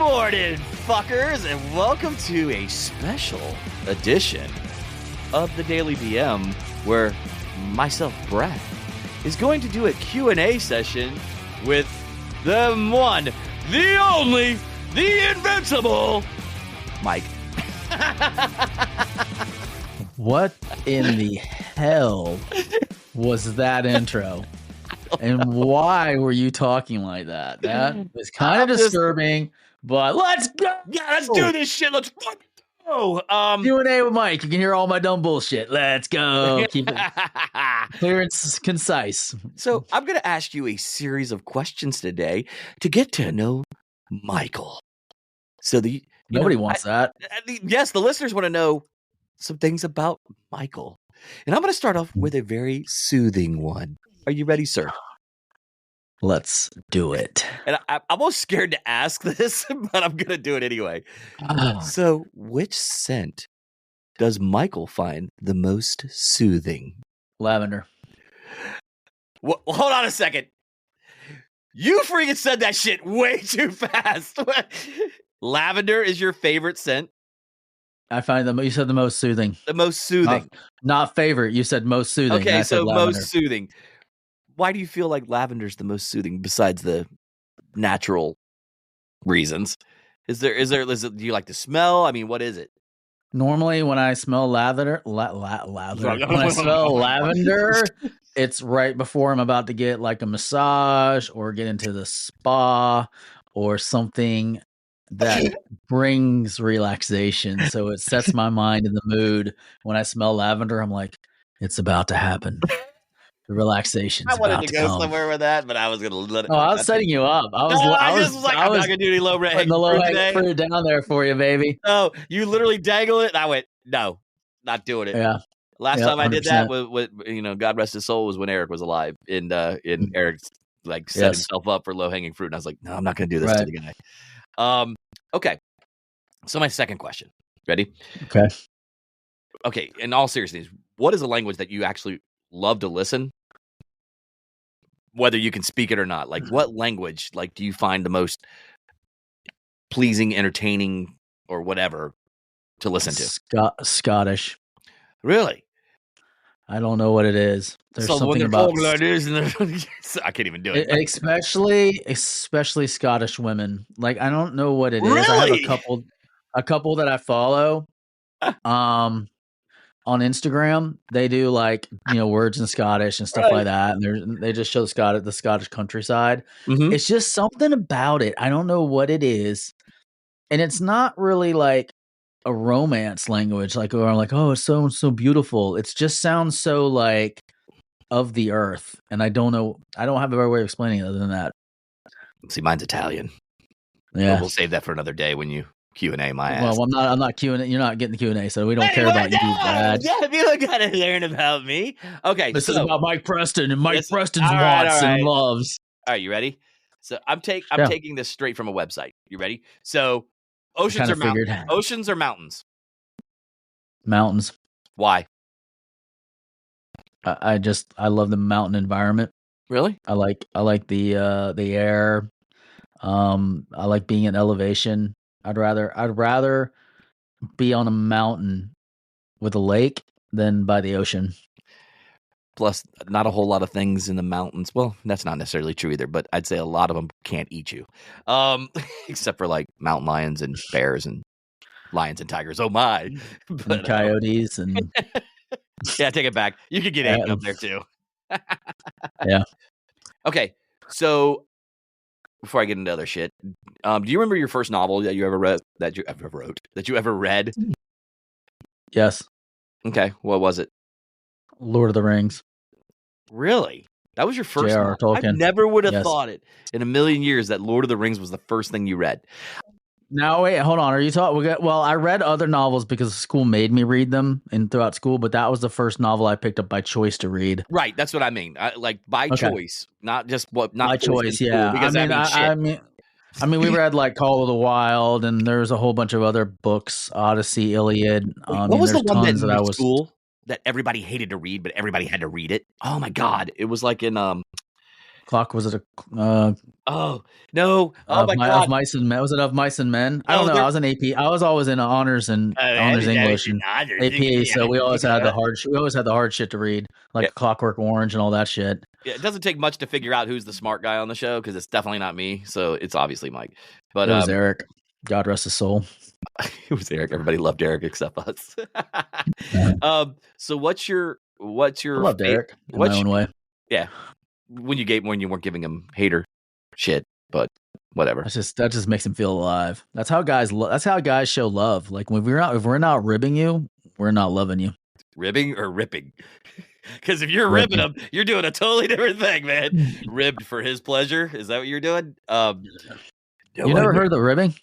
morning, fuckers, and welcome to a special edition of the Daily DM where myself, Brad, is going to do a Q&A session with the one, the only, the invincible Mike. What in the hell was that intro? And why were you talking like that? That was kind of disturbing, but let's go! Yeah, let's do this shit. Let's fucking go. Q&A with Mike. You can hear all my dumb bullshit. Let's go. Keep it clear and concise. So I'm going to ask you a series of questions today to get to know Michael. So Nobody wants that. Yes, the listeners want to know some things about Michael. And I'm going to start off with a very soothing one. Are you ready, sir? Let's do it. And I'm almost scared to ask this, but I'm going to do it anyway. So, which scent does Michael find the most soothing? Lavender. Well, hold on a second. You freaking said that shit way too fast. Lavender is your favorite scent? I find you said the most soothing. The most soothing. Not favorite. You said most soothing. Okay, so most soothing. Why do you feel like lavender's the most soothing besides the natural reasons? Is it, do you like the smell? I mean, what is it? Normally when I smell lavender, when I smell lavender, it's right before I'm about to get like a massage or get into the spa or something that brings relaxation. So it sets my mind in the mood. When I smell lavender, I'm like, it's about to happen. The relaxation. I wanted to go somewhere with that, but I was going to let it. Oh, I was setting you up. I was like, I'm not going to do any low hanging fruit down there for you, baby. No, you literally dangle it. And I went, no, not doing it. Yeah. Last time I did that with God rest his soul, was when Eric was alive. And Eric set himself up for low hanging fruit. And I was like, no, I'm not going to do this to the guy. Okay. So my second question. Ready? Okay. In all seriousness, what is a language that you actually love to listen? Whether you can speak it or not. Like, what language do you find the most pleasing, entertaining, or whatever to listen to? Scottish. Really? I don't know what it is. There's something about I can't even do it. Especially Scottish women. Like, I don't know what it is. Really? I have a couple that I follow. On Instagram, they do words in Scottish and stuff like that, and they just show the Scottish countryside. Mm-hmm. It's just something about it. I don't know what it is, and it's not really like a romance language, or I'm like, oh, it's so beautiful. It just sounds so like of the earth, and I don't know. I don't have a better way of explaining it other than that. See, mine's Italian. Yeah, we'll save that for another day when you Q&A my ass. Well, I'm not Q&A. You're not getting the Q&A, so we don't care about you, Brad. Yeah, you don't gotta learn about me. Okay, this is about Mike Preston and Mike Preston's wants and loves. All right, you ready? So I'm taking this straight from a website. You ready? So oceans or mountains? Mountains. Why? I love the mountain environment. Really? I like the air. I like being in elevation. I'd rather be on a mountain with a lake than by the ocean. Plus, not a whole lot of things in the mountains. Well, that's not necessarily true either, but I'd say a lot of them can't eat you. Except for mountain lions and bears and lions and tigers. Oh my. And coyotes and yeah, take it back. You could get eaten up there too. Yeah. Okay. So before I get into other shit, do you remember your first novel that you ever read? That you ever read? Yes. Okay, what was it? Lord of the Rings. Really? That was your first J.R.R. Tolkien. I never would have thought it in a million years that Lord of the Rings was the first thing you read. Now, wait, hold on. Are you talking? Well, I read other novels because school made me read them throughout school, but that was the first novel I picked up by choice to read. Right, that's what I mean. By choice, not just not by choice. Yeah, because I mean, we read Call of the Wild, and there's a whole bunch of other books, Odyssey, Iliad. What was the one that I was school that everybody hated to read, but everybody had to read it? Oh my god, it was in Clock was it a? Oh no! Oh my god! Of Mice and Men? Was it Of Mice and Men? I don't know. I was in AP. I was always in honors and honors English and AP. So we always had the hard. We always had the hard shit to read, like Clockwork Orange and all that shit. Yeah, it doesn't take much to figure out who's the smart guy on the show because it's definitely not me. So it's obviously Mike. But it was Eric. God rest his soul. It was Eric. Everybody loved Eric except us. So what's your I loved Eric in my own way. Yeah, when you weren't giving him hater shit, but whatever. That just makes him feel alive. That's how guys. That's how guys show love. Like if we're not ribbing you, we're not loving you. Ribbing or ripping? Because if you're ribbing him, you're doing a totally different thing, man. Ribbed for his pleasure. Is that what you're doing? You never heard of the ribbing?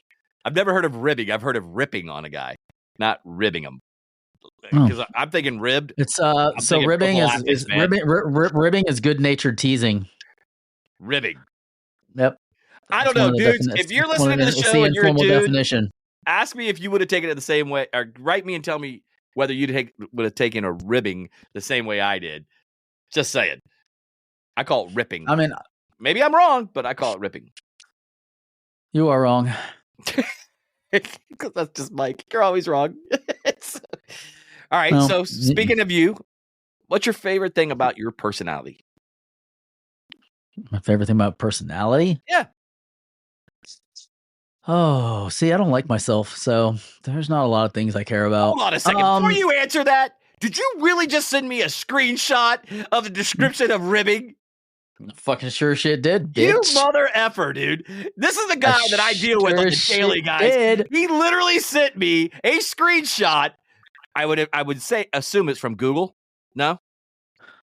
I've never heard of ribbing. I've heard of ripping on a guy, not ribbing him. Because I'm thinking ribbed. It's so ribbing is ribbing is good-natured teasing. Ribbing. Yep. I don't know, dudes. If you're listening to the show and you're a dude, ask me if you would have taken it the same way, or write me and tell me whether you would have taken a ribbing the same way I did. Just saying. I call it ripping. I mean, maybe I'm wrong, but I call it ripping. You are wrong. Because that's just Mike. You're always wrong. All right. Well, so speaking of you, what's your favorite thing about your personality? My favorite thing about personality? Yeah. Oh, see, I don't like myself, so there's not a lot of things I care about. Hold on a second. Before you answer that, did you really just send me a screenshot of the description of ribbing? Fucking sure shit did, bitch. You mother effer, dude. This is the guy that I deal with on the daily, guys. He literally sent me a screenshot. I would assume it's from Google. No?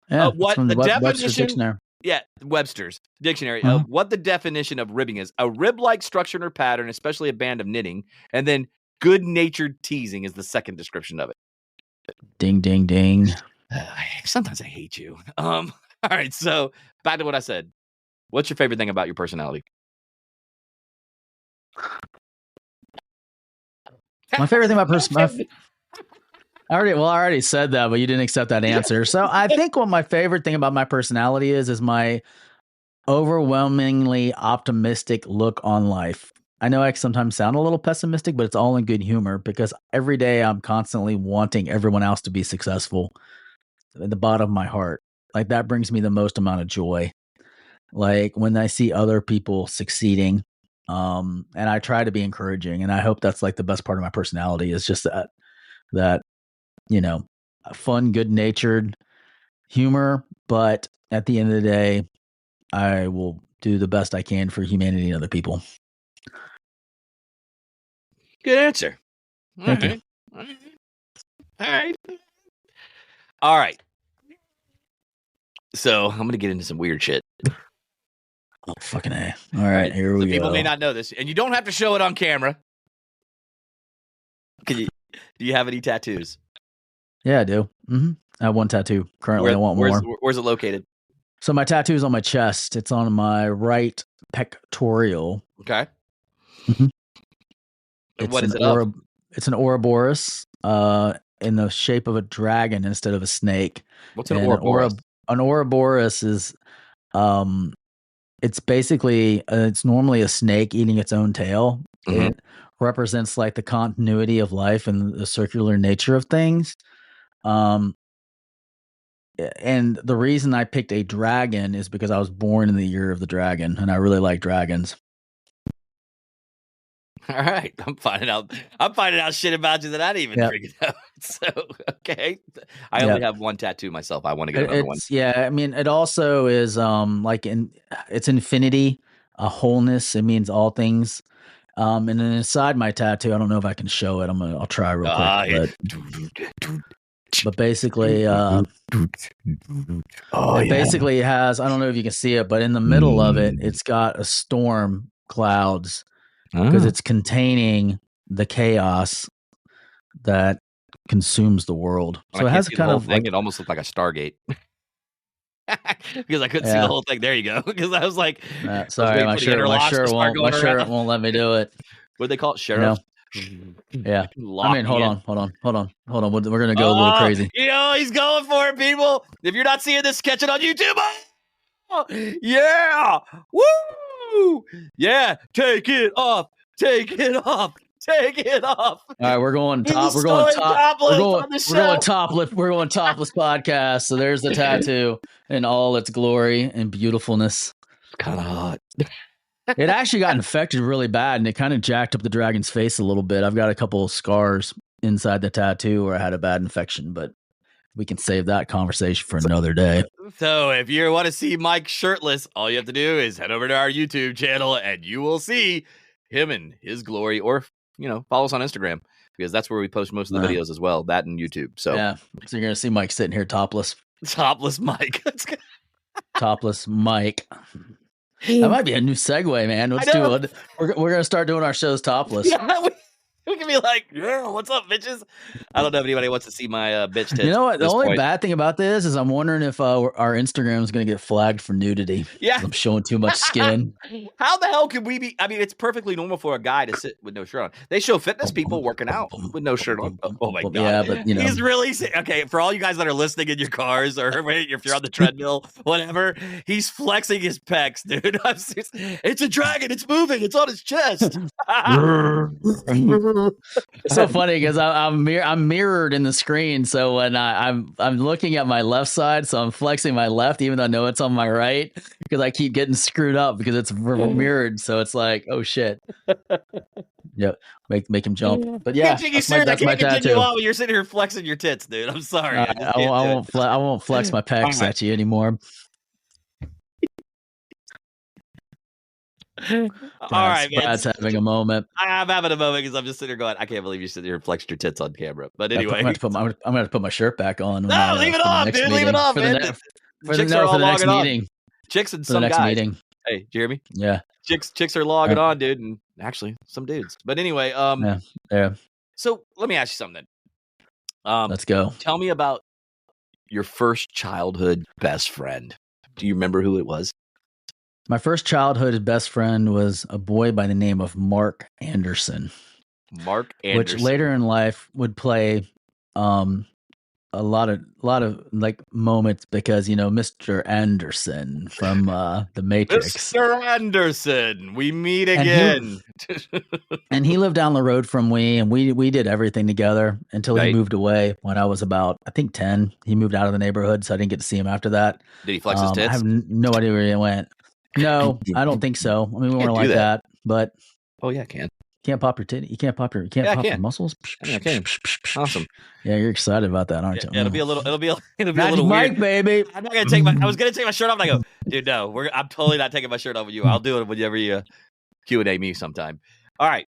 Yeah. What the definition? Webster's dictionary. Yeah, Webster's dictionary of what the definition of ribbing is. A rib-like structure or pattern, especially a band of knitting, and then good-natured teasing is the second description of it. Ding, ding, ding. Sometimes I hate you. All right, so back to what I said. What's your favorite thing about your personality? My favorite thing about personality. I already said that, but you didn't accept that answer. So I think what my favorite thing about my personality is my overwhelmingly optimistic look on life. I know I sometimes sound a little pessimistic, but it's all in good humor because every day I'm constantly wanting everyone else to be successful at the bottom of my heart. Like that brings me the most amount of joy. Like when I see other people succeeding, and I try to be encouraging, and I hope that's like the best part of my personality is just that fun, good-natured humor, but at the end of the day, I will do the best I can for humanity and other people. Good answer. Thank you. All right. So I'm going to get into some weird shit. Oh, fucking A. All right, here we go. People may not know this, and you don't have to show it on camera. Do you have any tattoos? Yeah, I do. Mm-hmm. I have one tattoo. Currently, I want more. Where's it located? So my tattoo is on my chest. It's on my right pectoral. Okay. Mm-hmm. What is it? It's an Ouroboros in the shape of a dragon instead of a snake. What's an Ouroboros? An Ouroboros is, it's basically, it's normally a snake eating its own tail. Mm-hmm. It represents like the continuity of life and the circular nature of things. And the reason I picked a dragon is because I was born in the year of the dragon, and I really like dragons. All right, I'm finding out shit about you that I didn't even figure out. So okay, I only have one tattoo myself. I want to get another one. Yeah, I mean, it also is it's infinity, a wholeness. It means all things. And then inside my tattoo, I don't know if I can show it. I'll try real quick. But basically, basically has, I don't know if you can see it, but in the middle of it, it's got a storm clouds because it's containing the chaos that consumes the world. So it has kind of like, it almost looked like a Stargate. Because I couldn't see the whole thing. There you go. Because I was like, sorry, my shirt won't let me do it. What do they call it? Sheriff? Yeah. I mean, hold on. We're gonna go a little crazy. He's going for it, people. If you're not seeing this, catch it on YouTube. Yeah. Woo. Yeah. Take it off. Take it off. Take it off. All right, we're going top. We're going top. We're going topless. We're going topless podcast. So there's the tattoo in all its glory and beautifulness. It's kind of hot. It actually got infected really bad, and it kind of jacked up the dragon's face a little bit. I've got a couple of scars inside the tattoo where I had a bad infection, but we can save that conversation for another day. So if you want to see Mike shirtless, all you have to do is head over to our YouTube channel and you will see him in his glory, or, follow us on Instagram because that's where we post most of the videos as well, that and YouTube. So yeah, so you're going to see Mike sitting here topless. Topless Mike. Topless Mike. That might be a new segue, man. Let's do it. We're going to start doing our shows topless. Yeah, we can be like, yeah, what's up, bitches? I don't know if anybody wants to see my bitch tits. You know what? The only bad thing about this is I'm wondering if our Instagram is going to get flagged for nudity. Yeah. I'm showing too much skin. How the hell could we be? I mean, it's perfectly normal for a guy to sit with no shirt on. They show fitness people working out with no shirt on. Oh, my God. Yeah, but, He's really, okay, for all you guys that are listening in your cars or if you're on the treadmill, whatever, he's flexing his pecs, dude. It's a dragon. It's moving. It's on his chest. It's so funny because I'm mirrored in the screen, so when I'm looking at my left side, so I'm flexing my left even though I know it's on my right because I keep getting screwed up because it's mirrored, so it's like, oh shit. Yep, make him jump. But yeah, that's my tattoo. While you're sitting here flexing your tits, dude. I'm sorry. I won't flex my pecs at you anymore. All right, man. Brad's having a moment. I'm having a moment because I'm just sitting here going, I can't believe you sitting here and flexed your tits on camera. But anyway, I'm going to have to put my shirt back on. No, leave it off, dude. Leave it off, man. For the next meeting. Chicks and some guys. Meeting. Hey, Jeremy. Yeah. Chicks are logging on, dude, and actually some dudes. But anyway, yeah. So let me ask you something. Let's go. Tell me about your first childhood best friend. Do you remember who it was? My first childhood best friend was a boy by the name of Mark Anderson. Mark Anderson. Which later in life would play a lot of like moments because, Mr. Anderson from The Matrix. Mr. Anderson, we meet again. And he lived down the road from me, and we did everything together until he moved away when I was about, I think, 10. He moved out of the neighborhood, so I didn't get to see him after that. Did he flex his tits? I have no idea where he went. No, I don't think so. I mean, we weren't like that, but oh yeah, can. Can't pop your titty. You can't pop your your muscles. Yeah, I can. Awesome. Yeah, you're excited about that, aren't you? Yeah, it'll be a little Magic weird. Mike, baby. I'm not gonna take I was gonna take my shirt off, and I go, dude, no, I'm totally not taking my shirt off with you. I'll do it whenever you Q&A me sometime. All right.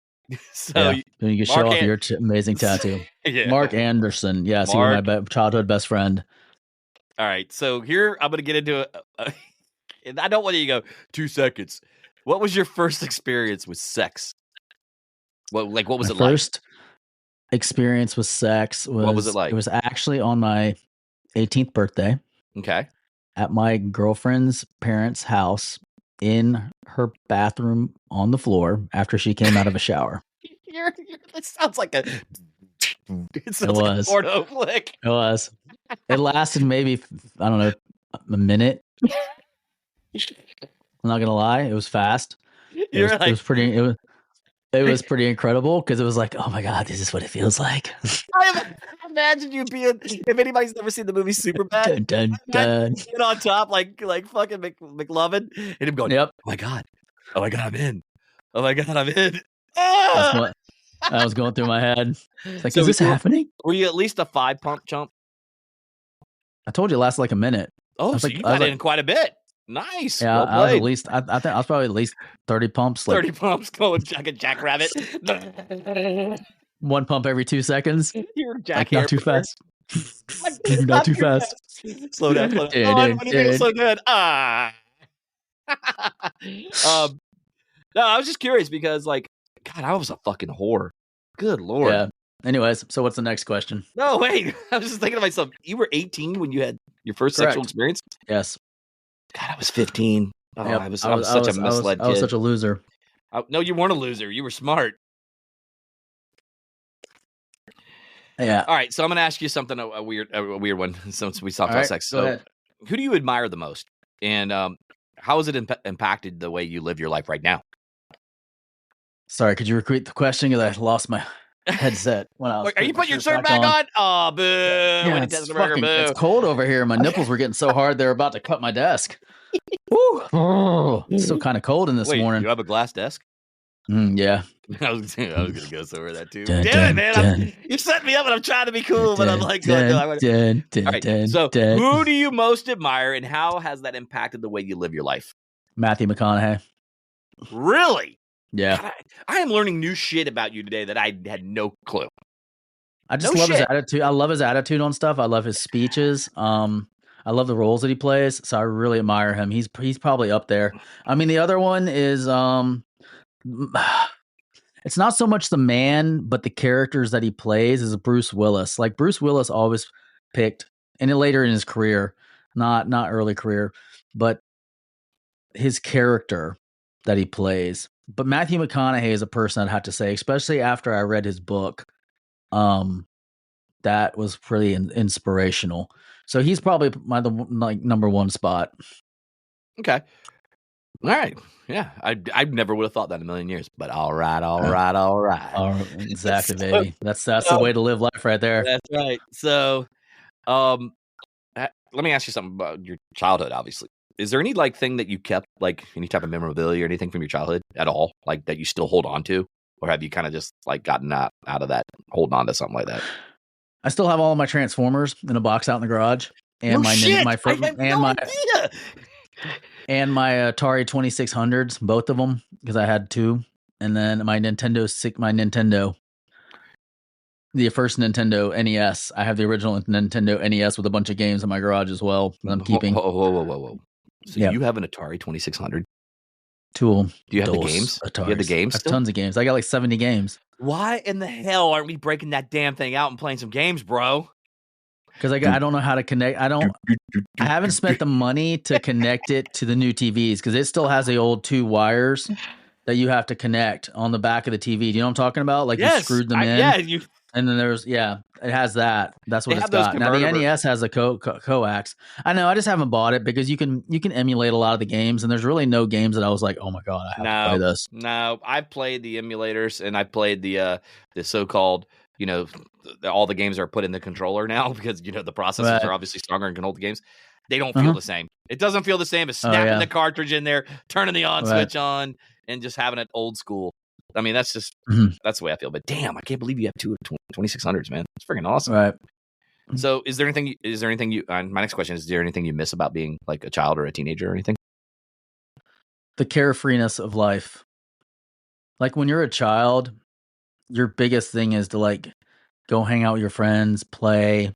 So you can show off your amazing tattoo. Yeah. Mark Anderson. Yes, he was my childhood best friend. All right. So here I'm gonna get into and I don't want you to go 2 seconds. What was your first experience with sex? What was it like? First experience with sex was, what was it like? It was actually on my 18th birthday. Okay. At my girlfriend's parents' house in her bathroom on the floor after she came out of a shower. It sounds like a porno flick. It was. It lasted maybe, I don't know, a minute. I'm not gonna lie, it was fast. It was pretty incredible because it was like, oh my god, this is what it feels like. I imagine you being, if anybody's never seen the movie Superbad, dun, dun. Being on top like fucking McLovin, and him going, yep. Oh my god, I'm in. Oh my god, I'm in. That's what I was going through my head. It's like, so is this happening? Were you at least a 5-pump chump? I told you it lasted like a minute. Oh, so you got in quite a bit. Nice. Yeah, I was at least. I think I was probably at least 30 pumps. 30 pumps going like a jackrabbit. 1 pump every 2 seconds. You're like not too fast. You're not too fast. Slow down. Slow down. When you feel so good. No, I was just curious because, like, God, I was a fucking whore. Good Lord. Yeah. Anyways, so what's the next question? No, wait. I was just thinking to myself. You were 18 when you had your first sexual experience? Yes. God, I was 15. Oh, yep. I was such a misled kid. I was such a loser. No, you weren't a loser. You were smart. Yeah. All right, so I'm going to ask you something, a weird one, since we talked about sex. So, who do you admire the most? And how has it impacted the way you live your life right now? Sorry, could you repeat the question? Because I lost my headset when I was. Are you putting your shirt back on? Oh, boo! Yeah, it's cold over here. My nipples were getting so hard they're about to cut my desk. Woo! Oh, it's still kind of cold in this morning. You have a glass desk? Yeah. I was gonna go somewhere that too. Damn it, man! You set me up, and I'm trying to be cool, but I'm like, no, all right. So, who do you most admire, and how has that impacted the way you live your life? Matthew McConaughey. Really? Yeah. God, I am learning new shit about you today that I had no clue. I just love his attitude. I love his attitude on stuff. I love his speeches. I love the roles that he plays, so I really admire him. He's probably up there. I mean, the other one is it's not so much the man, but the characters that he plays is Bruce Willis. Like Bruce Willis always picked, and later in his career, not early career, but his character that he plays. But Matthew McConaughey is a person I'd have to say, especially after I read his book. That was pretty inspirational. So he's probably my number one spot. Okay. All right. Yeah. I never would have thought that in a million years, but all right. Exactly, baby. That's the way to live life right there. That's right. So, let me ask you something about your childhood, obviously. Is there any thing that you kept, like any type of memorabilia or anything from your childhood at all, like that you still hold on to? Or have you kind of just gotten out of that, holding on to something like that? I still have all of my Transformers in a box out in the garage. And my Atari 2600s, both of them, because I had two. And then my Nintendo, the first Nintendo NES. I have the original Nintendo NES with a bunch of games in my garage as well that I'm keeping. Whoa. So you have an Atari 2600? Two of them. Do you have the games? Ataris. Do you have the games still? Tons of games. I got like 70 games. Why in the hell aren't we breaking that damn thing out and playing some games, bro? Because I don't know how to connect. I haven't spent the money to connect it to the new TVs because it still has the old two wires that you have to connect on the back of the TV. Do you know what I'm talking about? Like you screwed them in. And then it has that. That's what it's got. Now the NES has a coax. I know. I just haven't bought it because you can emulate a lot of the games, and there's really no games that I was like, oh my god, I have to play this. No, I played the emulators, and I played the so-called, all the games are put in the controller now because the processors are obviously stronger and can hold the games. They don't feel the same. It doesn't feel the same as snapping the cartridge in there, turning the on switch on, and just having it old school. I mean, that's just that's the way I feel. But damn, I can't believe you have two 2600s, man. It's freaking awesome. Right. So, is there anything you? My next question is there anything you miss about being like a child or a teenager or anything? The carefreeness of life. Like when you're a child, your biggest thing is to go hang out with your friends, play.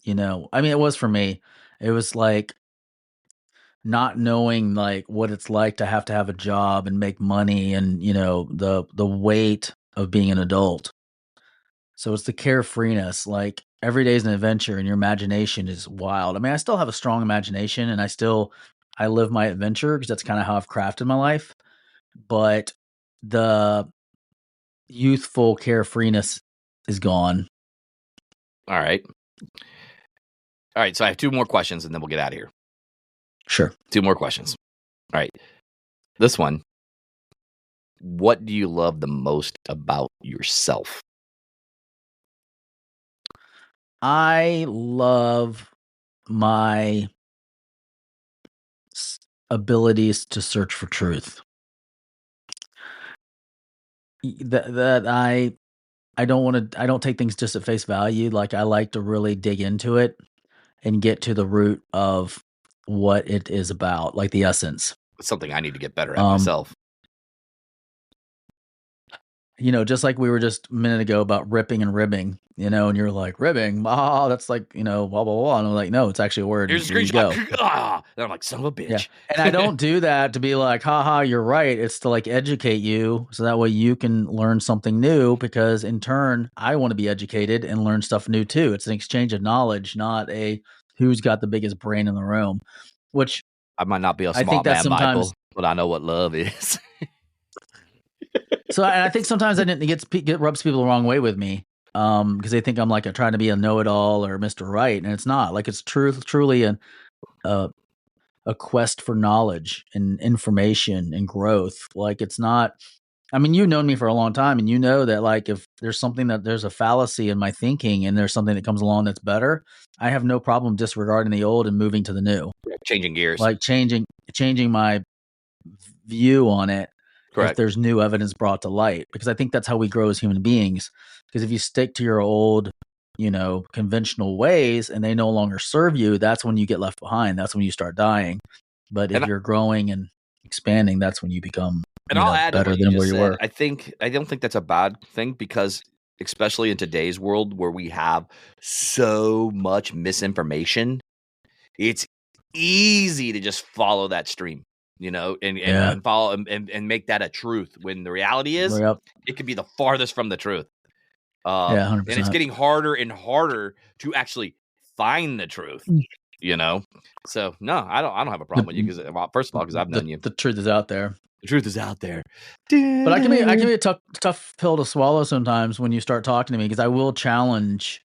I mean, it was for me. It was like not knowing what it's like to have a job and make money and the weight of being an adult. So it's the carefreeness. Like every day is an adventure and your imagination is wild. I mean, I still have a strong imagination and I live my adventure because that's kind of how I've crafted my life. But the youthful carefreeness is gone. All right. So I have two more questions and then we'll get out of here. Sure. Two more questions. All right. This one. What do you love the most about yourself? I love my abilities to search for truth. That I don't take things just at face value. Like I like to really dig into it and get to the root of what it is about, like the essence. It's something I need to get better at myself. Just like we were just a minute ago about ripping and ribbing, and you're like, ribbing, that's like, blah, blah, blah. And I'm like, no, it's actually a word. Here's a screenshot. And I'm like, son of a bitch. Yeah. And I don't do that to be like, haha, you're right. It's to educate you so that way you can learn something new because in turn, I want to be educated and learn stuff new too. It's an exchange of knowledge, not a who's got the biggest brain in the room, which I might not be a smart man, Michael, but I know what love is. So and I think sometimes it rubs people the wrong way with me because they think I'm trying to be a know-it-all or Mr. Right, and it's not. Like it's truly a a quest for knowledge and information and growth. Like, it's not, I mean, you've known me for a long time, and you know that, like, if there's something that there's a fallacy in my thinking and there's something that comes along that's better, I have no problem disregarding the old and moving to the new. Changing gears. Like changing my view on it. Correct. If there's new evidence brought to light, because I think that's how we grow as human beings. Because if you stick to your old, conventional ways and they no longer serve you, that's when you get left behind. That's when you start dying. But if you're growing and expanding, that's when you become I'll add better than where you were. I don't think that's a bad thing, because especially in today's world where we have so much misinformation, it's easy to just follow that stream. And follow and make that a truth, when the reality is it could be the farthest from the truth. 100%. And it's getting harder and harder to actually find the truth. So no, I don't have a problem with you, because first of all, because I've known you. The truth is out there. The truth is out there. But I can be a tough pill to swallow sometimes when you start talking to me, because I will challenge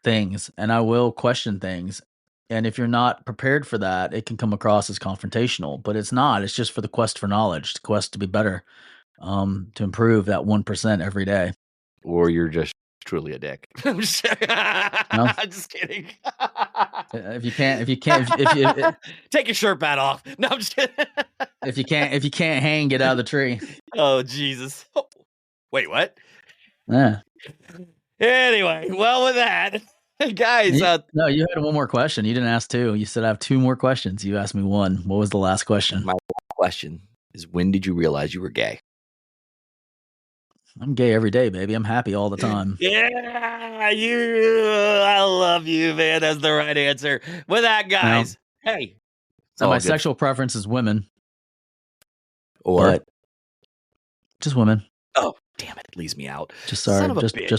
things and I will question things. And if you're not prepared for that, it can come across as confrontational, but it's not. It's just for the quest for knowledge, the quest to be better, to improve that 1% every day. Or you're just truly a dick. I'm just, I'm just kidding. If you can't, take your shirt pad off. No, I'm just kidding. if you can't hang, get out of the tree. Oh, Jesus. Oh, wait, what? Yeah. Anyway, well, with that, guys. No, you had one more question. You didn't ask two. You said I have two more questions. You asked me one. What was the last question? My question is, when did you realize you were gay? I'm gay every day, baby. I'm happy all the time. Yeah, I love you, man. That's the right answer. With that, guys, hey. So my sexual preference is women. Or just women. Oh, damn it. It leaves me out. Just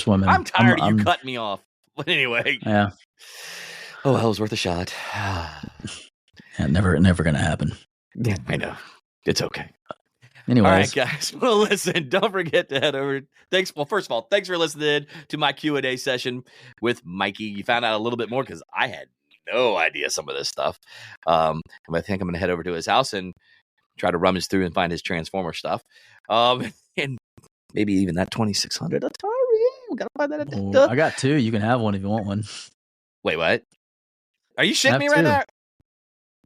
women. I'm tired of you cutting me off. But anyway. Yeah. Oh, hell, it was worth a shot. Never going to happen. Yeah, I know. It's okay. Anyways. All right, guys. Well, listen, don't forget to head over. Well, first of all, thanks for listening to my Q&A session with Mikey. You found out a little bit more, because I had no idea some of this stuff. I think I'm going to head over to his house and try to rummage through and find his Transformer stuff. And maybe even that 2600 Atari. We got to find that. I got two. You can have one if you want one. Wait, what? Are you shitting me right now?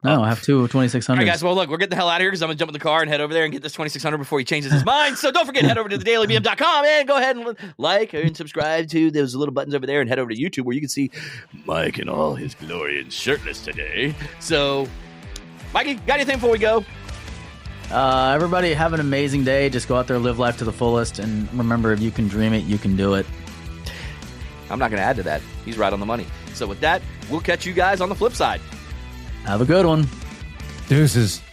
No, I have two 2600s. All right, guys. Well, look, we're getting the hell out of here, because I'm going to jump in the car and head over there and get this 2600 before he changes his mind. So don't forget to head over to thedailybm.com and go ahead and like and subscribe to those little buttons over there, and head over to YouTube where you can see Mike in all his glory and shirtless today. So, Mikey, got anything before we go? Everybody have an amazing day. Just go out there, live life to the fullest, and remember, if you can dream it, you can do it. I'm not going to add to that. He's right on the money. So with that, we'll catch you guys on the flip side. Have a good one. Deuces.